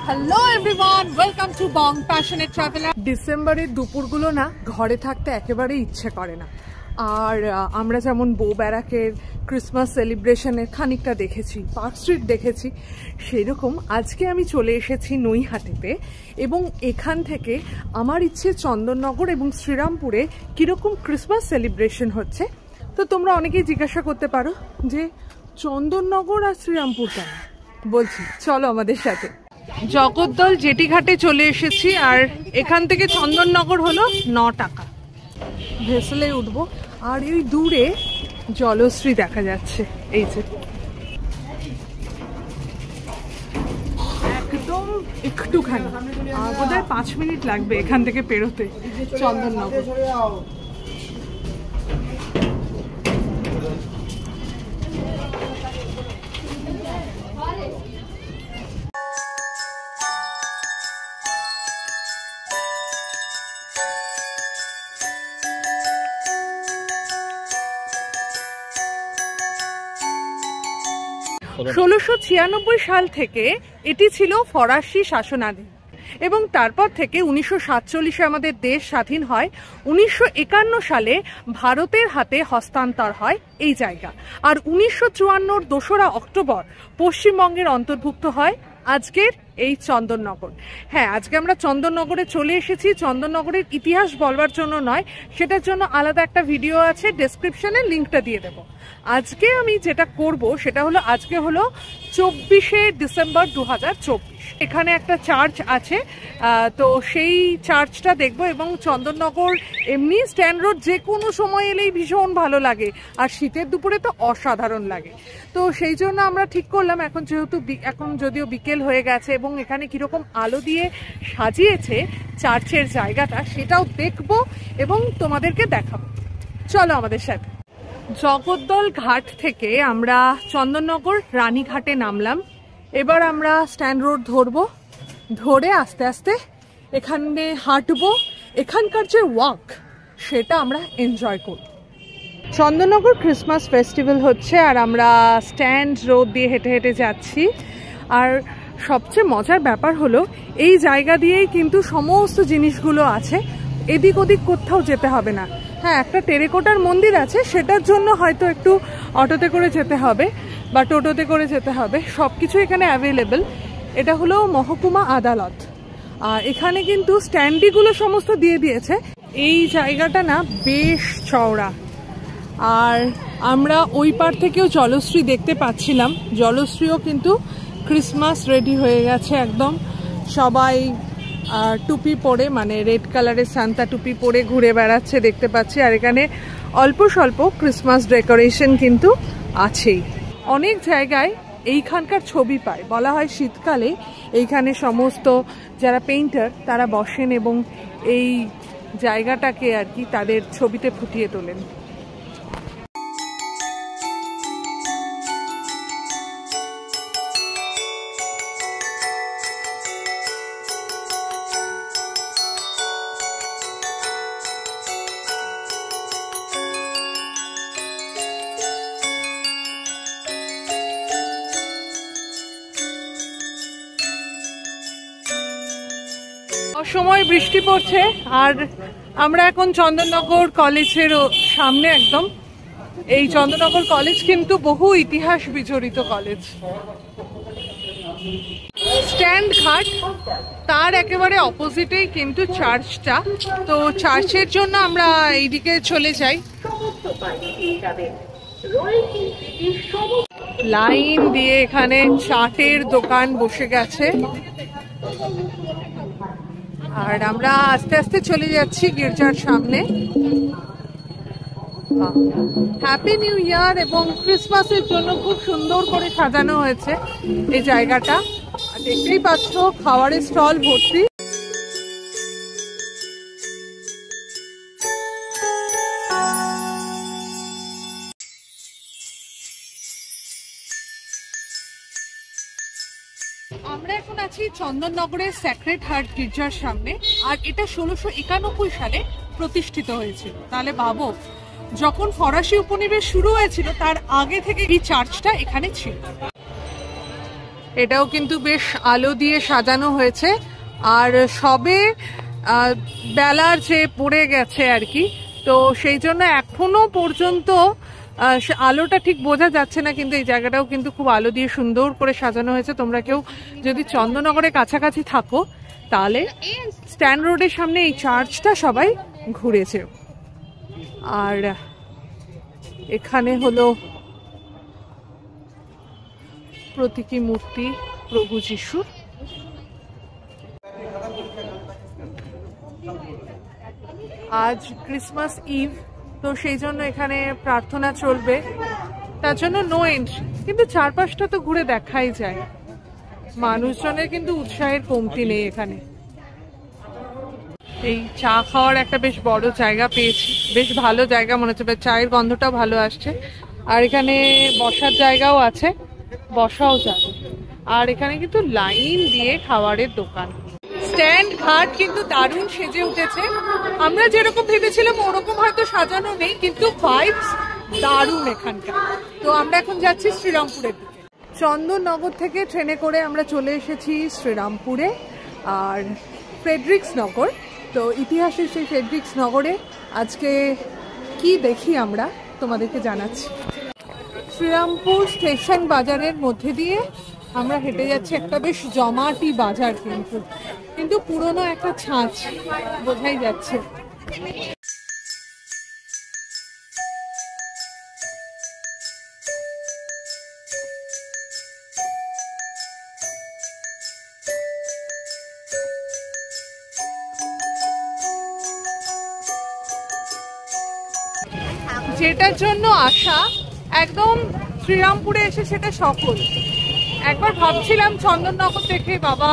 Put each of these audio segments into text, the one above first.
Hello everyone, welcome to Bong passionate traveller. ডিসেম্বরের দুপুরগুলো না ঘরে থাকতে একেবারেই ইচ্ছে করে না। আর আমরা যেমন বউ ব্যারাকের ক্রিসমাস সেলিব্রেশনের খানিকটা দেখেছি, পার্ক স্ট্রিট দেখেছি, সেরকম আজকে আমি চলে এসেছি নৈহাটিতে। এবং এখান থেকে আমার ইচ্ছে চন্দননগর এবং শ্রীরামপুরে কীরকম ক্রিসমাস সেলিব্রেশন হচ্ছে। তো তোমরা অনেকেই জিজ্ঞাসা করতে পারো যে চন্দননগর আর শ্রীরামপুর কেন, বলছি চলো আমাদের সাথে। জগদ্দল জেটিঘাটে চলে এসেছি আর এখান থেকে চন্দননগর হলো 9 টাকা। ভেসেলে উঠবো আর এই দূরে জলশ্রী দেখা যাচ্ছে, এই যে একদম একটুখানি, বোধহয় 5 মিনিট লাগবে এখান থেকে পেরোতে চন্দননগর। 1696 সাল থেকে এটি ছিল ফরাসি শাসনাধীন এবং তারপর থেকে 1947-এ আমাদের দেশ স্বাধীন হয়। 1951 সালে ভারতের হাতে হস্তান্তর হয় এই জায়গা। আর 1954-র 2রা অক্টোবর পশ্চিমবঙ্গের অন্তর্ভুক্ত হয় আজকের এই চন্দননগর। হ্যাঁ, আজকে আমরা চন্দননগরে চলে এসেছি। চন্দননগরের ইতিহাস বলবার জন্য নয়, সেটার জন্য আলাদা একটা ভিডিও আছে, ডেসক্রিপশনে লিঙ্কটা দিয়ে দেবো। আজকে আমি যেটা করব সেটা হলো, আজকে হলো 24শে ডিসেম্বর 2024। এখানে একটা চার্চ আছে, তো সেই চার্চটা দেখব। এবং চন্দননগর এমনি স্ট্যান্ড রোড যে কোনো সময় এলেই ভীষণ ভালো লাগে, আর শীতের দুপুরে তো অসাধারণ লাগে। তো সেই জন্য আমরা ঠিক করলাম এখন, যেহেতু এখন যদিও বিকেল হয়ে গেছে এবং এখানে কীরকম আলো দিয়ে সাজিয়েছে চার্চের জায়গাটা, সেটাও দেখব এবং তোমাদেরকে দেখাবো। চলো আমাদের সাথে। জগদ্দল ঘাট থেকে আমরা চন্দননগর রানীঘাটে নামলাম। এবার আমরা স্ট্যান্ড রোড ধরবো, ধরে আস্তে আস্তে এখানে হাঁটবো। এখানকার যে ওয়াক সেটা আমরা এনজয় করব। চন্দননগর ক্রিসমাস ফেস্টিভ্যাল হচ্ছে আর আমরা স্ট্যান্ড রোড দিয়ে হেঁটে হেঁটে যাচ্ছি। আর সবচেয়ে মজার ব্যাপার হলো এই জায়গা দিয়েই কিন্তু সমস্ত জিনিসগুলো আছে, এদিক ওদিক কোথাও যেতে হবে না। হ্যাঁ, একটা টেরেকোটার মন্দির আছে, সেটার জন্য হয়তো একটু অটোতে করে যেতে হবে বা টোটোতে করে যেতে হবে। সব কিছু এখানে অ্যাভেলেবেল। এটা হলো মহকুমা আদালত। আর এখানে কিন্তু স্ট্যান্ডিগুলো সমস্ত দিয়ে দিয়েছে। এই জায়গাটা না বেশ চওড়া। আর আমরা ওই পার থেকেও জলশ্রী দেখতে পাচ্ছিলাম। জলশ্রীও কিন্তু ক্রিসমাস রেডি হয়ে গেছে একদম। সবাই টুপি পরে, মানে রেড কালারের সান্তা টুপি পরে ঘুরে বেড়াচ্ছে দেখতে পাচ্ছি। আর এখানে অল্প স্বল্প ক্রিসমাস ডেকোরেশন কিন্তু আছেই। অনেক জায়গায় এইখানকার ছবি পায়। বলা হয় শীতকালে এইখানে সমস্ত যারা পেইন্টার তারা বসেন এবং এই জায়গাটাকে আর কি তাদের ছবিতে ফুটিয়ে তোলেন। অসময় বৃষ্টি পড়ছে আর আমরা এখন চন্দননগর কলেজের সামনে একদম। এই চন্দননগর কলেজ কিন্তু বহু ইতিহাস বিজড়িত কলেজ। স্ট্যান্ড ঘাট, তার একেবারে অপোজিটেই কিন্তু চার্চটা। তো চার্চের জন্য আমরা এইদিকে চলে যাই। লাইন দিয়ে এখানে চাটের দোকান বসে গেছে আর আমরা আস্তে আস্তে চলে যাচ্ছি গির্জার সামনে। হ্যাপি নিউ ইয়ার এবং ক্রিসমাসের জন্য খুব সুন্দর করে সাজানো হয়েছে এই জায়গাটা। দেখতেই পাচ্ছ খাবারের স্টল ভর্তি। আমরা এখন আছি চন্দননগরের স্যাক্রেড হার্ট গির্জার সামনে। আর এটা 1691 সালে প্রতিষ্ঠিত হয়েছিল। তাহলে ভাবো, যখন ফরাসি উপনিবেশ শুরু হয়েছিল তার আগে থেকে এই চার্চটা এখানে ছিল। এটাও কিন্তু বেশ আলো দিয়ে সাজানো হয়েছে, আর সবে বেলার যে পড়ে গেছে আর কি, তো সেই জন্য এখনো পর্যন্ত আলোটা ঠিক বোঝা যাচ্ছে না, কিন্তু এই জায়গাটাও কিন্তু খুব আলো দিয়ে সুন্দর করে সাজানো হয়েছে। তোমরা কেউ যদি চন্দননগরের কাছাকাছি থাকো তাহলে স্ট্যান্ড রোডের সামনে এই চার্চটা সবাই ঘুরেছে। আর এখানে হলো প্রতীকী মূর্তি প্রভু যিশুর। আজ ক্রিসমাস ইভ, তো সেই জন্য এখানে প্রার্থনা চলবে, তার জন্য নো এন্ট্রি, কিন্তু চারপাশটা তো ঘুরে দেখাই যায়। মানুষজনের কিন্তু উৎসাহের কমতি নেই এখানে। এই চা খাওয়ার একটা বেশ বড় জায়গা পেয়েছি, বেশ ভালো জায়গা মনে হচ্ছে, চায়ের গন্ধটাও ভালো আসছে। আর এখানে বসার জায়গাও আছে, বসাও যাবে। আর এখানে কিন্তু লাইন দিয়ে খাবারের দোকান। স্ট্যান্ড ঘাট কিন্তু দারুণ সেজে উঠেছে। আমরা যেরকম ভেবেছিলাম ওরকম হয়তো সাজানো নেই, কিন্তু ভাইবস দারুণ এখানকার। তো আমরা এখন যাচ্ছি শ্রীরামপুরের দিকে। চন্দননগর থেকে ট্রেনে করে আমরা চলে এসেছি শ্রীরামপুরে আর ফ্রেডরিক্স নগর। তো ইতিহাসের সেই ফ্রেডরিক্স নগরে আজকে কি দেখি আমরা তোমাদেরকে জানাচ্ছি। শ্রীরামপুর স্টেশন বাজারের মধ্যে দিয়ে আমরা হেঁটে যাচ্ছি, একটা বেশ জমাটি বাজার, কিন্তু পুরনো একটা ছাঁচ বোঝাই যাচ্ছে। যেটার জন্য আসা একদম শ্রীরামপুরে এসে সেটা সফল। একবার ভাবছিলাম চন্দননগর দেখে বাবা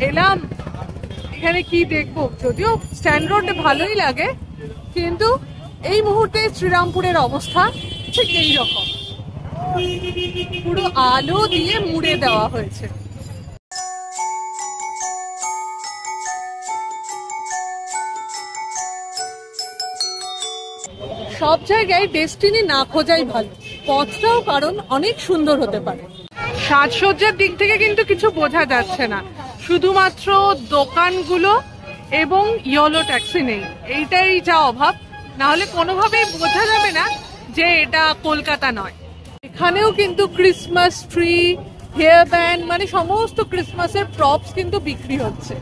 এলাম, এখানে কি দেখবো, যদিও স্ট্যান্ড রোডে ভালোই লাগে, কিন্তু এই মুহূর্তে শ্রীরামপুরের অবস্থা ঠিক এইরকম, পুরো আলো দিয়ে মুড়ে দেওয়া হয়েছে। সব জায়গায় ডেস্টিনি না খোঁজাই ভালো, পথটাও কারণ অনেক সুন্দর হতে পারে। সাজসজ্জার দিক থেকে কিন্তু কিছু বোঝা যাচ্ছে না, শুধুমাত্র দোকানগুলো এবং ইয়েলো ট্যাক্সি নেই, এইটাই যা অভাব, না হলে কোনোভাবেই বোঝা যাবে না যে এটা কলকাতা নয়। এখানেও কিন্তু ক্রিসমাস ট্রি, হেয়ার ব্যান্ড, মানে সমস্ত ক্রিসমাসের প্রপস কিন্তু বিক্রি হচ্ছে।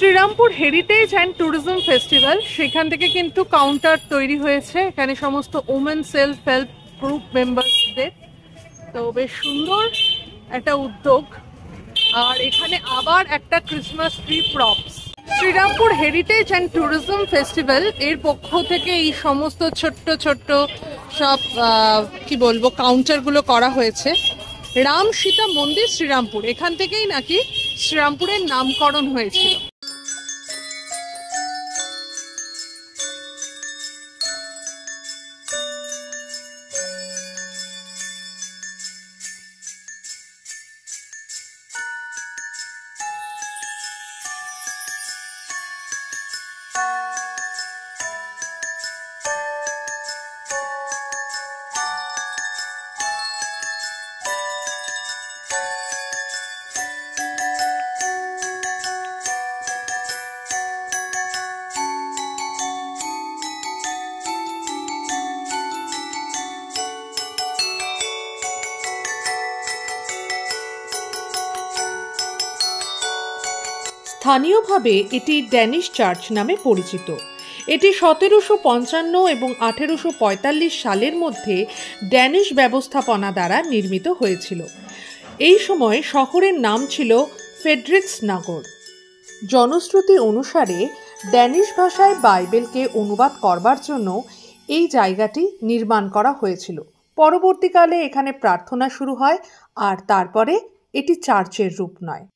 Shrirampur heritage and tourism festival, সেখান থেকে কিন্তু কাউন্টার তৈরি হয়েছে এখানে সমস্ত ওমেন সেলফ হেল্প গ্রুপ মেম্বারসদের, তো বেশ সুন্দর একটা উদ্যোগ। আর এখানে আবার একটা Christmas tree props. Shrirampur heritage and tourism festival এর পক্ষ থেকে এই সমস্ত ছোট্ট ছোট্ট সব কি বলবো কাউন্টারগুলো করা হয়েছে। রাম সীতা মন্দির শ্রীরামপুর, এখান থেকেই নাকি শ্রীরামপুরের নামকরণ হয়েছিল। স্থানীয়ভাবে এটি ড্যানিশ চার্চ নামে পরিচিত। এটি 1755 এবং 1845 সালের মধ্যে ড্যানিশ ব্যবস্থাপনা দ্বারা নির্মিত হয়েছিল। এই সময় শহরের নাম ছিল ফ্রেডরিক্স নগর। জনশ্রুতি অনুসারে ড্যানিশ ভাষায় বাইবেলকে অনুবাদ করবার জন্য এই জায়গাটি নির্মাণ করা হয়েছিল। পরবর্তীকালে এখানে প্রার্থনা শুরু হয়, আর তারপরে এটি চার্চের রূপ নেয়।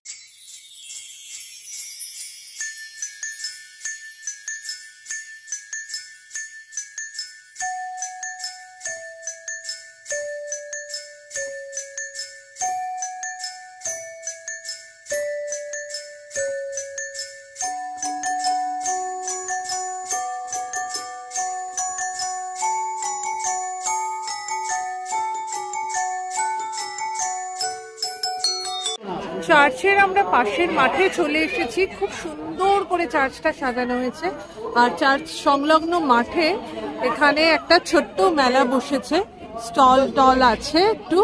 চার্চের আমরা পাশের মাঠে চলে এসেছি। খুব সুন্দর করে চার্চটা সাজানো হয়েছে, আর চার্চ সংলগ্ন মাঠে এখানে একটা ছোট্ট মেলা বসেছে, স্টল টল আছে একটু,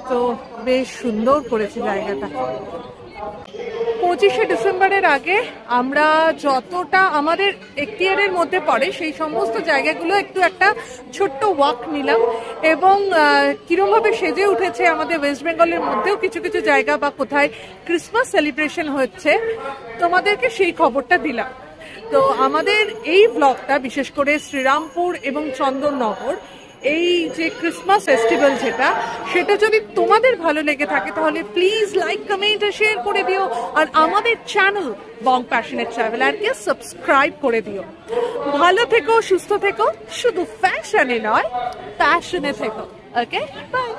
তো বেশ সুন্দর করেছে জায়গাটা। 25শে ডিসেম্বরের আগে আমরা যতটা আমাদের এখতিয়ারের মধ্যে পড়ে সেই সমস্ত জায়গাগুলো একটু একটা ছোট্ট ওয়াক নিলাম, এবং কিরমভাবে সেজে উঠেছে আমাদের ওয়েস্ট বেঙ্গলের মধ্যেও কিছু কিছু জায়গা বা কোথায় ক্রিসমাস সেলিব্রেশন হচ্ছে তোমাদেরকে সেই খবরটা দিলাম। তো আমাদের এই ব্লগটা বিশেষ করে শ্রীরামপুর এবং চন্দননগর এই যে ক্রিসমাস ফেস্টিভ্যাল সেটা যদি তোমাদের ভালো লেগে থাকে তাহলে প্লিজ লাইক, কমেন্ট আর শেয়ার করে দিও, আর আমাদের চ্যানেল বং প্যাশনেট ট্রাভেলারকে সাবস্ক্রাইব করে দিও। ভালো থেকো, সুস্থ থেকো, শুধু ফ্যাশনে নয় প্যাশনে থেকো। ওকে, বাই।